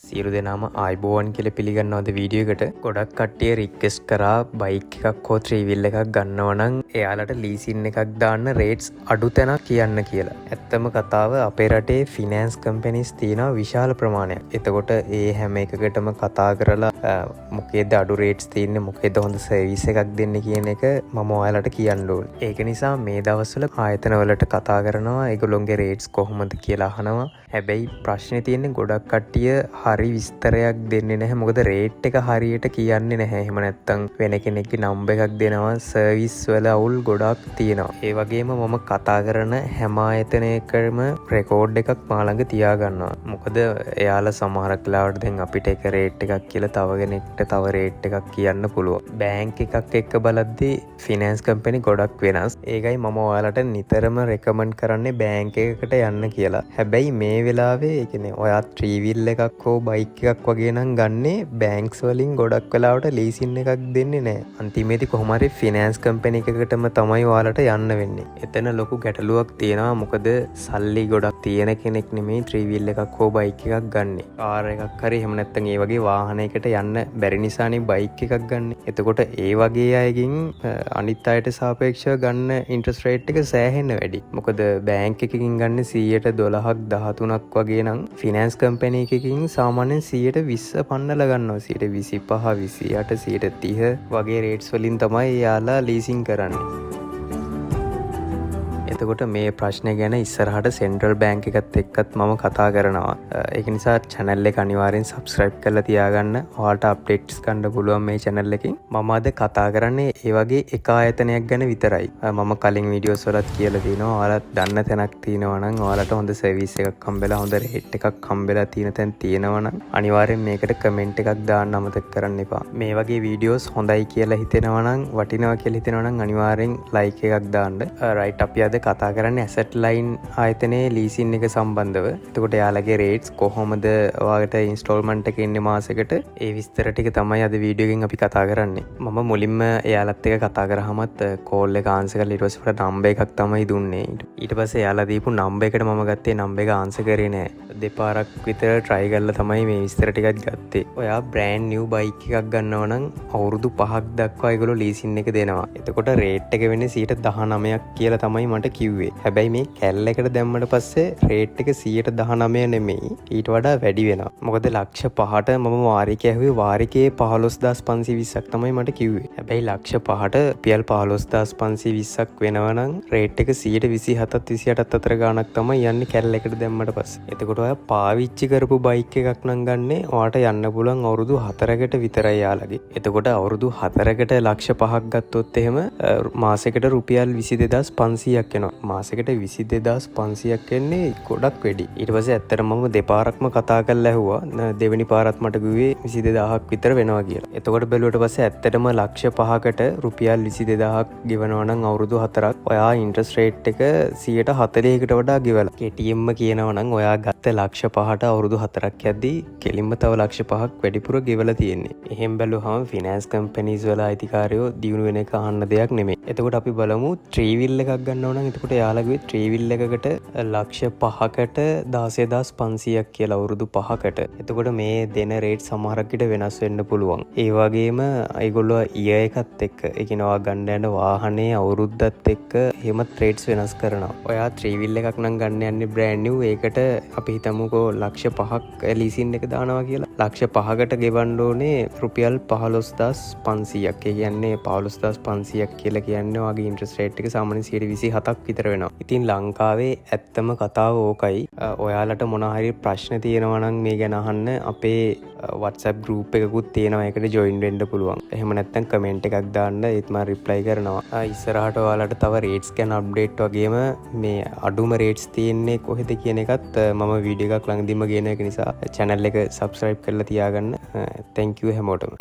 සියලු දෙනාම ආයිබෝවන් කියලා පිළිගන්නවද වීඩියෝ එකට. ගොඩක් කට්ටිය රික්වෙස්ට් කරා බයික් එකක් හෝ ත්‍රී වීල් එකක් ගන්නවා නම් එයාලට ලීසින් එකක් දාන්න රේට්ස් අඩු තැනක් කියන්න කියලා. ඇත්තම කතාව අපේ රටේ ෆිනෑන්ස් කම්පැනිස් තියෙනවා විශාල ප්‍රමාණයක්. එතකොට ඒ හැම එකකටම කතා කරලා මොකේද අඩු රේට්ස් තියෙන්නේ, මොකේද හොඳ සර්විස් එකක් දෙන්නේ කියන එක මම ඔයාලට කියන්න ඕනේ. ඒක නිසා මේ දවස්වල ආයතන වලට කතා කරනවා ඒගොල්ලොන්ගේ රේට්ස් කොහොමද කියලා අහනවා. හැබැයි ප්‍රශ්නේ තියෙන්නේ ගොඩක් කට්ටිය හරි විස්තරයක් දෙන්නේ නැහැ. මොකද රේට් එක හරියට කියන්නේ නැහැ. එහෙම නැත්තම් වෙන කෙනෙක්ගේ නම්බර් එකක් දෙනවා. සර්විස් වල අවුල් ගොඩක් තියෙනවා. ඒ වගේම මම කතා කරන හැම ආයතනයකම රෙකෝඩ් එකක් මා ළඟ තියා ගන්නවා. මොකද එයාලා සමහරක් වෙලාවට දැන් අපිට එක රේට් එකක් කියලා තව කෙනෙක්ට තව රේට් එකක් කියන්න පුළුවන්. බැංක් එකක් එක්ක බලද්දී ෆිනෑන්ස් කම්පැනි ගොඩක් වෙනස්. ඒකයි මම ඔයාලට නිතරම රෙකමන්ඩ් කරන්නේ බැංක් එකකට යන්න කියලා. හැබැයි මේ වෙලාවේ ඒ කියන්නේ ඔයා ත්‍රී වීල් එකක් හෝ බයික් එකක් වගේ නම් ගන්නේ බැංක්ස් වලින් ගොඩක් වෙලාවට ලීසින් එකක් දෙන්නේ නැහැ. අන්තිමේදී කොහොම හරි ෆිනෑන්ස් කම්පැනි එකකටම තමයි ඔයාලට යන්න වෙන්නේ. එතන ලොකු ගැටලුවක් තියෙනවා. මොකද සල්ලි ගොඩක් තියෙන කෙනෙක් නෙමෙයි ත්‍රී වීල් එකක් හෝ බයික් එකක් ගන්නෙ. කාර් එකක් හරි එහෙම නැත්නම් ඒ වගේ වාහනයකට යන්න බැරි නිසානේ බයික් එකක් ගන්නෙ. එතකොට ඒ වගේ අයගෙන් අනිත් අයට සාපේක්ෂව ගන්න ඉන්ට්‍රස්ට් රේට් එක සෑහෙන්න වැඩි. මොකද බැංක් එකකින් ගන්න 12ක් 13ක් වගේ නම් ෆිනෑන්ස් කම්පැනි එකකින් සාමාන්‍යයෙන් 20% පන්නලා ගන්නවා. 25, 28, 30 වගේ රේට්ස් වලින් තමයි යාලා ලීසින් කරන්නේ. එතකොට මේ ප්‍රශ්නය ගැන ඉස්සරහට සෙන්ට්‍රල් බැංක් එකත් එක්කත් මම කතා කරනවා. ඒක නිසා channel එක අනිවාර්යෙන් subscribe කරලා තියාගන්න. ඔයාලට updates ගන්න පුළුවන් මේ channel එකෙන්. මම අද කතා කරන්නේ ඒ වගේ එක ආයතනයක් ගැන විතරයි. මම කලින් videos වලත් කියලා තියෙනවා. ඔයාලත් දන්න තැනක් තියෙනවා නම් ඔයාලට හොඳ service එකක් හම්බෙලා හොඳ rate එකක් හම්බෙලා තියෙන තැන තියෙනවා නම් අනිවාර්යෙන් මේකට comment එකක් දාන්න අමතක කරන්න එපා. මේ වගේ videos හොඳයි කියලා හිතෙනවා නම් වටිනවා කියලා හිතෙනවා නම් අනිවාර්යෙන් like එකක් දාන්න. right අපි අද කතා කරන්නේ ඇසට් ලයින් ආයතනයේ ලීසින් එක සම්බන්ධව. එතකොට යාලගේ රේට්ස් කොහොමද ඔයාලට ඉන්ස්ටෝල්මන්ට් එක එන්නේ මාසෙකට, ඒ විස්තර ටික තමයි අද වීඩියෝ එකෙන් අපි කතා කරන්නේ. මම මුලින්ම එයාලත් එක්ක කතා කරාමත් කෝල් එක ආන්සර් කරලා ඊට පස්සේ මට නම්බර් එකක් තමයි දුන්නේ. ඊට පස්සේ එයාලා දීපු නම්බර් එකට මම ගත්තේ නම්බර් එක ආන්සර් කරේ නෑ. දෙපාරක් විතර try කරලා තමයි මේ විස්තර ටිකත් ගත්තේ. ඔයා brand new bike එකක් ගන්නවා නම් අවුරුදු 5ක් දක්වා ඒගොල්ලෝ ලීසින් එක දෙනවා. එතකොට රේට් එක වෙන්නේ 19ක් කියලා තමයි මට කිව්වේ. හැබැයි මේ කැල් එකට දැම්මට පස්සේ රේට් එක 19 නෙමෙයි ඊට වඩා වැඩි වෙනවා. මොකද ලක්ෂ 5ට මම වාරිකය ඇහුවේ වාරිකේ 15520ක් තමයි මට කිව්වේ. හැබැයි ලක්ෂ 5ට රුපියල් 15520ක් වෙනවා නම් රේට් එක 27ත් 28ත් අතර ගාණක් තමයි යන්නේ කැල් එකට දැම්මට පස්සේ. එතකොට ඔයා පාවිච්චි කරපු බයික් එකක් නම් ගන්නේ ඔයාට යන්න පුළුවන් අවුරුදු 4කට විතරයි යාලගේ. එතකොට අවුරුදු 4කට ලක්ෂ 5ක් ගත්තොත් එහෙම මාසෙකට රුපියල් 22500ක් එනවා. මාසෙකට 22500ක් එන්නේ ගොඩක් වැඩි. ඊට පස්සේ ඇත්තටම මම දෙපාරක්ම කතා කරලා ඇහුවා. දෙවෙනි පාරත් මට කිව්වේ 22000ක් විතර වෙනවා කියලා. එතකොට බැලුවට පස්සේ ඇත්තටම ලක්ෂ 5කට රුපියල් 22000ක් ගෙවනවා නම් අවුරුදු 4ක් ඔයා ඉන්ට්‍රස්ට් රේට් එක 140කට වඩා ගෙවලා. කෙටියෙන්ම කියනවා නම් ඔයා ගත්ත ලක්ෂ 5ට අවුරුදු 4ක් යද්දී කෙලින්ම තව ලක්ෂ 5ක් වැඩිපුර ගෙවලා තියෙන්නේ. එහෙන් බැලුවහම ෆිනෑන්ස් කම්පැනිස් වල අයිතිකාරයෝ දියුණු වෙන එක අහන්න දෙයක් නෙමෙයි. එතකොට අපි බලමු ත්‍රී වීල් එකක් ගන්නවා නම් එතකොට යාලගේ ත්‍රී වීල් එකකට ලක්ෂ 5කට 16500ක් කියලා අවුරුදු 5කට. එතකොට මේ දෙන රේට් සමහරක් විට වෙනස් වෙන්න පුළුවන්. ඒ වගේම ඒගොල්ලෝ ඉයර් එකත් එක්ක ඒ කියනවා ගන්න යන වාහනේ අවුරුද්දත් එක්ක එහෙම රේට්ස් වෙනස් කරනවා. ඔයා ත්‍රී වීල් එකක් නම් ගන්න යන්නේ brand new. ඒකට අපි හිතමුකෝ ලක්ෂ 5ක් ලීසින් එක දානවා කියලා. ලක්ෂ 5කට ගෙවන්න ඕනේ රුපියල් 15500ක්. ඒ කියන්නේ 15500ක් කියලා කියන්නේ ඔයාගේ ඉන්ට්‍රස්ට් රේට් එක සාමාන්‍යයෙන් 27ක් විතර වෙනවා. ඉතින් ලංකාවේ ඇත්තම කතාව ඕකයි. ඔයාලට මොන හරි ප්‍රශ්න තියෙනවා නම් මේ ගැන අහන්න අපේ WhatsApp group එකකුත් තියෙනවා. ඒකට join වෙන්න පුළුවන්. එහෙම නැත්නම් comment එකක් දාන්න ඒත් මම reply කරනවා. ඉස්සරහට ඔයාලට තව rates ගැන update වගේම මේ අඩුම rates තියෙන්නේ කොහෙද කියන එකත් මම වීඩියෝ එකක් ළඟදීම ගේන එක නිසා channel එක subscribe කරලා තියාගන්න. thank you හැමෝටම.